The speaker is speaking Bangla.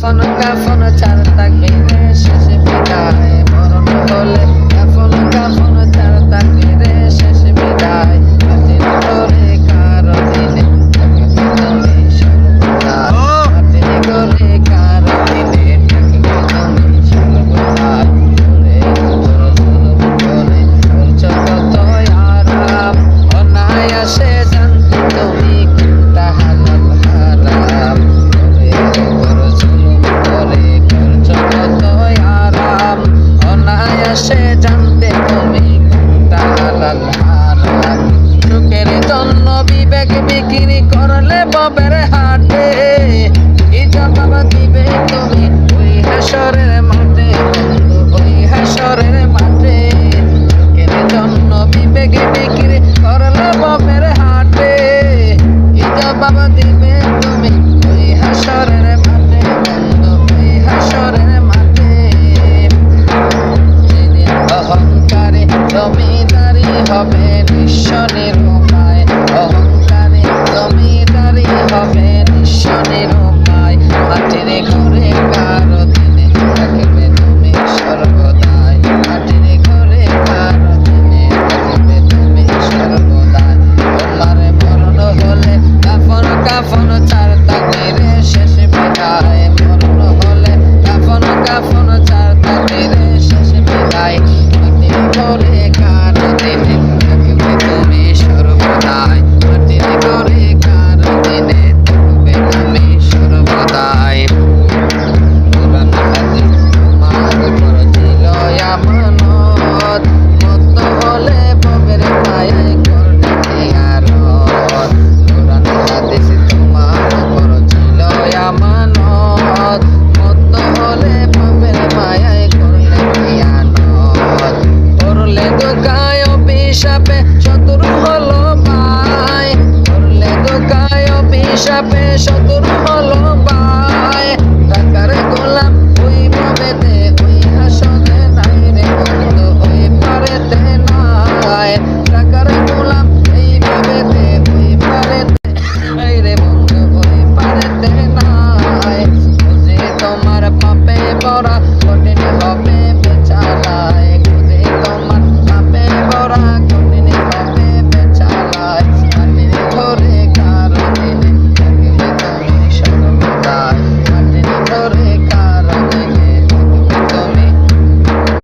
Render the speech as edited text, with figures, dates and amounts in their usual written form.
কাফন ছাড় তাকবীরে শেষে বিদায় মরণ হলে কাফন ছাড় তাকবীরে শেষে বিদায় মাটির ঘরে কারো দিনে তুমি সর্বদাই মাটির ঘরে কারো দিনে তুমি সর্বদাই করে করছ কত আরাম অনায়াসে জানতে তুমি কোনটা হালাল হারাম অনায়াসে জানতে তুমি কোনটা হালাল হারাম সুখের জন্য বিবেক বিক্রি করলে ববের হাটে কি জবাব দিবে তুমি ওই হাসরের মাঠে ওই হাসরের মাঠে সুখের জন্য বিবেক বিক্রি করলে ববের হাটে কি জবাব দিবে তুমি ওই হাসরের মাঠে ওই হাসরের মাঠে অহংকারে জমিদারি হবে নিঃস্ব নিরুপায় অহংকারে জমিদারি হবে নিঃস্ব নিরুপায় মাটির ঘরে কারো দিনে থাকবে তুমি সর্বদাই মাটির ঘরে কারো দিনে থাকবে তুমি সর্বদাই তোমার মরণ হলে কাফন ছাড় তাকবীরে শেষে বিদায় মরণ হলে কাফন ছাড় তাকবীরে শেষে বিদায় মাটির ঘরে কারো দিনে থাকবে তুমি সর্বদাই মাটির ঘরে কারো দিনে থাকবে তুমি সর্বদাই কোরআন হাদিস তোমার উপর ছিল আমানত মত হলে ববের মায়ায় করলে খেয়ানত কোরআন হাদিস তোমার উপর ছিল আমানত মত হলে ববের মায়ায় করলে খেয়ানত করলে দোকায় অভিশাপে শত্রু হলো ভাই করলে দোকায় অভিশাপে শত্রু